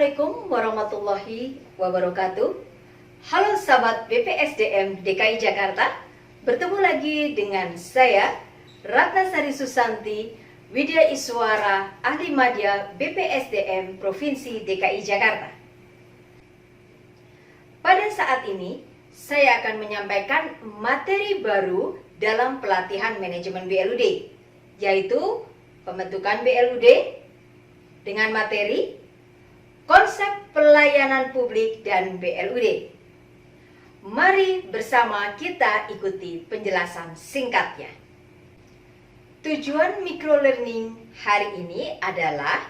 Assalamualaikum warahmatullahi wabarakatuh. Halo sahabat BPSDM DKI Jakarta. Bertemu lagi dengan saya Ratnasari Susanti, Widya Iswara, Ahli Madya BPSDM Provinsi DKI Jakarta. Pada saat ini saya akan menyampaikan materi baru dalam pelatihan manajemen BLUD, yaitu pembentukan BLUD dengan materi konsep pelayanan publik dan BLUD. Mari bersama kita ikuti penjelasan singkatnya. Tujuan microlearning hari ini adalah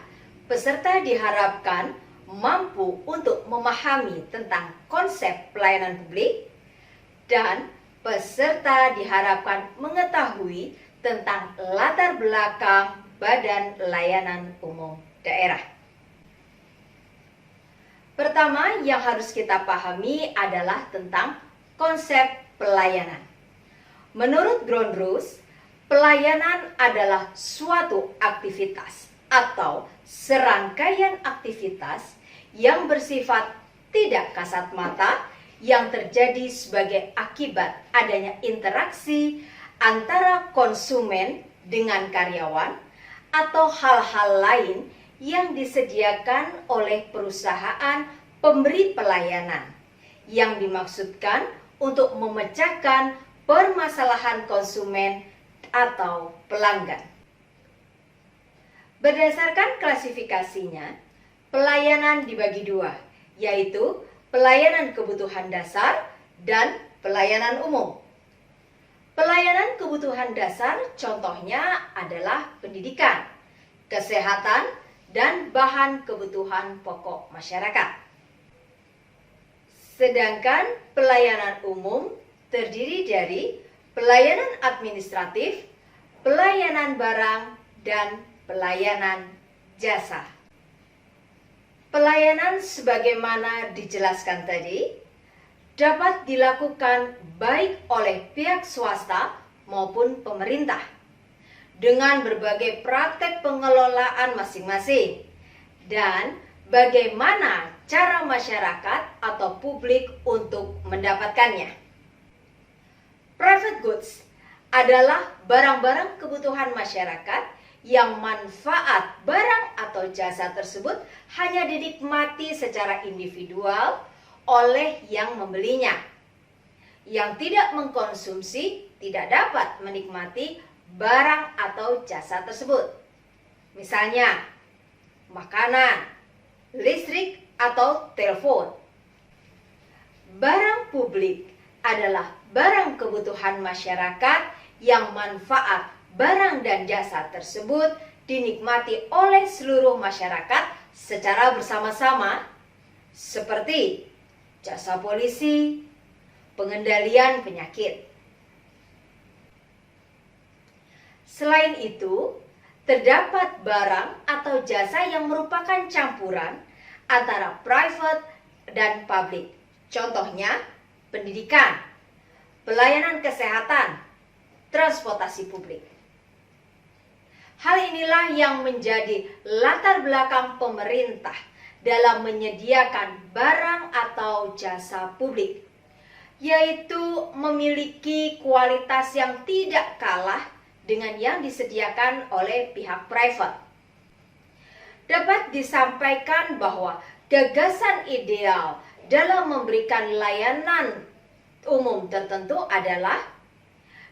peserta diharapkan mampu untuk memahami tentang konsep pelayanan publik dan peserta diharapkan mengetahui tentang latar belakang Badan Layanan Umum Daerah. Pertama yang harus kita pahami adalah tentang konsep pelayanan. Menurut Ground Rules, pelayanan adalah suatu aktivitas atau serangkaian aktivitas yang bersifat tidak kasat mata yang terjadi sebagai akibat adanya interaksi antara konsumen dengan karyawan atau hal-hal lain yang disediakan oleh perusahaan pemberi pelayanan yang dimaksudkan untuk memecahkan permasalahan konsumen atau pelanggan. Berdasarkan klasifikasinya, pelayanan dibagi dua, yaitu pelayanan kebutuhan dasar dan pelayanan umum. Pelayanan kebutuhan dasar contohnya adalah pendidikan, kesehatan, dan bahan kebutuhan pokok masyarakat. Sedangkan pelayanan umum terdiri dari pelayanan administratif, pelayanan barang, dan pelayanan jasa. Pelayanan sebagaimana dijelaskan tadi dapat dilakukan baik oleh pihak swasta maupun pemerintah dengan berbagai praktek pengelolaan masing-masing dan bagaimana cara masyarakat atau publik untuk mendapatkannya. Private goods adalah barang-barang kebutuhan masyarakat yang manfaat barang atau jasa tersebut hanya dinikmati secara individual oleh yang membelinya. Yang tidak mengkonsumsi tidak dapat menikmati barang atau jasa tersebut. Misalnya, makanan, listrik, atau telepon. Barang publik adalah barang kebutuhan masyarakat yang manfaat barang dan jasa tersebut dinikmati oleh seluruh masyarakat secara bersama-sama, seperti jasa polisi, pengendalian penyakit. Selain itu, terdapat barang atau jasa yang merupakan campuran antara private dan public. Contohnya, pendidikan, pelayanan kesehatan, transportasi publik. Hal inilah yang menjadi latar belakang pemerintah dalam menyediakan barang atau jasa publik, yaitu memiliki kualitas yang tidak kalah dengan yang disediakan oleh pihak private. Dapat disampaikan bahwa gagasan ideal dalam memberikan layanan umum tertentu adalah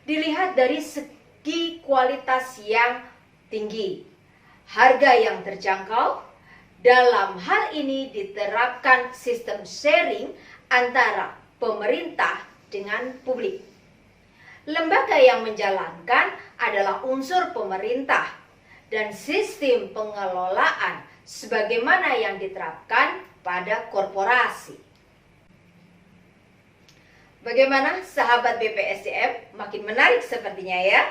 dilihat dari segi kualitas yang tinggi, harga yang terjangkau. Dalam hal ini diterapkan sistem sharing antara pemerintah dengan publik. Lembaga yang menjalankan adalah unsur pemerintah dan sistem pengelolaan sebagaimana yang diterapkan pada korporasi. Bagaimana sahabat BPSDM? Makin menarik sepertinya ya.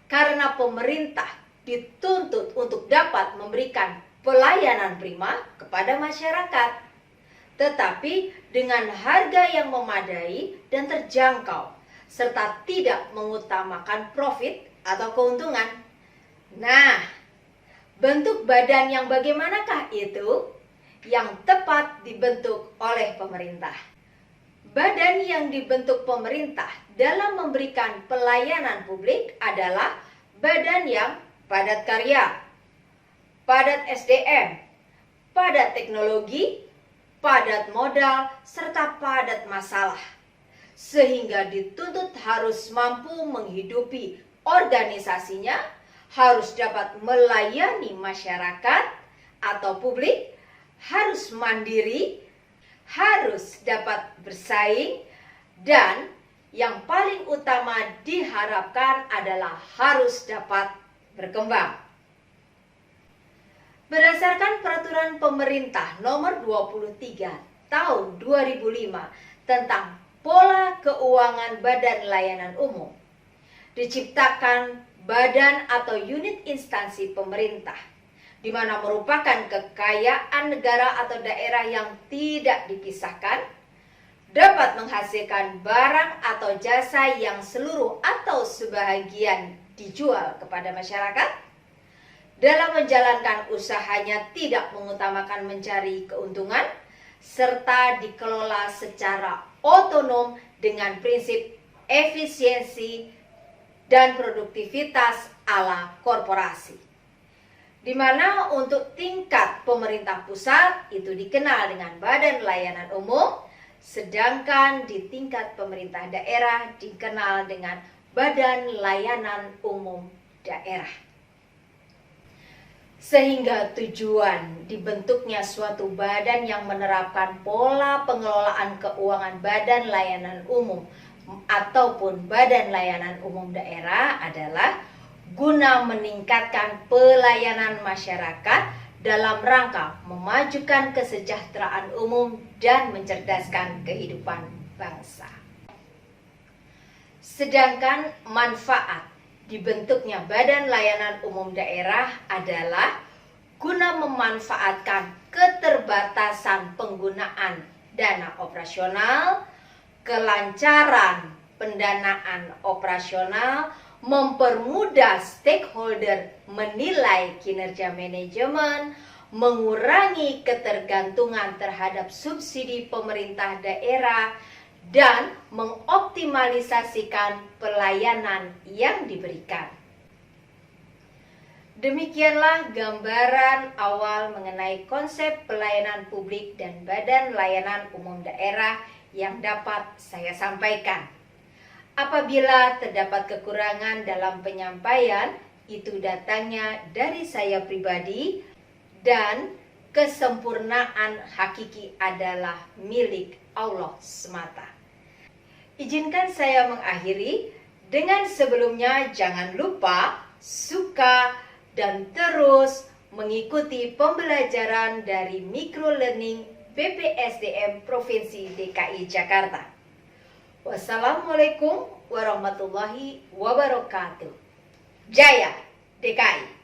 Karena pemerintah dituntut untuk dapat memberikan pelayanan prima kepada masyarakat, tetapi dengan harga yang memadai dan terjangkau, serta tidak mengutamakan profit atau keuntungan. Nah, bentuk badan yang bagaimanakah itu? yang tepat dibentuk oleh pemerintah. Badan yang dibentuk pemerintah dalam memberikan pelayanan publik adalah badan yang padat karya, padat SDM, padat teknologi, padat modal, serta padat masalah. Sehingga dituntut harus mampu menghidupi organisasinya, harus dapat melayani masyarakat atau publik, harus mandiri, harus dapat bersaing, dan yang paling utama diharapkan adalah harus dapat berkembang. Berdasarkan peraturan pemerintah nomor 23 tahun 2005 tentang pola keuangan Badan Layanan Umum, diciptakan badan atau unit instansi pemerintah, di mana merupakan kekayaan negara atau daerah yang tidak dipisahkan, dapat menghasilkan barang atau jasa yang seluruh atau sebahagian dijual kepada masyarakat, dalam menjalankan usahanya tidak mengutamakan mencari keuntungan, serta dikelola secara otonom dengan prinsip efisiensi dan produktivitas ala korporasi. Di mana untuk tingkat pemerintah pusat itu dikenal dengan Badan Layanan Umum, sedangkan di tingkat pemerintah daerah dikenal dengan Badan Layanan Umum Daerah. Sehingga tujuan dibentuknya suatu badan yang menerapkan pola pengelolaan keuangan Badan Layanan Umum ataupun Badan Layanan Umum Daerah adalah guna meningkatkan pelayanan masyarakat dalam rangka memajukan kesejahteraan umum dan mencerdaskan kehidupan bangsa. Sedangkan manfaat dibentuknya Badan Layanan Umum Daerah adalah guna memanfaatkan keterbatasan penggunaan dana operasional, kelancaran pendanaan operasional, mempermudah stakeholder menilai kinerja manajemen, mengurangi ketergantungan terhadap subsidi pemerintah daerah, dan mengoptimalisasikan pelayanan yang diberikan. Demikianlah gambaran awal mengenai konsep pelayanan publik dan Badan Layanan Umum Daerah yang dapat saya sampaikan. Apabila terdapat kekurangan dalam penyampaian, itu datangnya dari saya pribadi, dan kesempurnaan hakiki adalah milik Allah semata. Izinkan saya mengakhiri dengan sebelumnya jangan lupa suka dan terus mengikuti pembelajaran dari microlearning BPSDM Provinsi DKI Jakarta. Wassalamualaikum warahmatullahi wabarakatuh. Jaya DKI.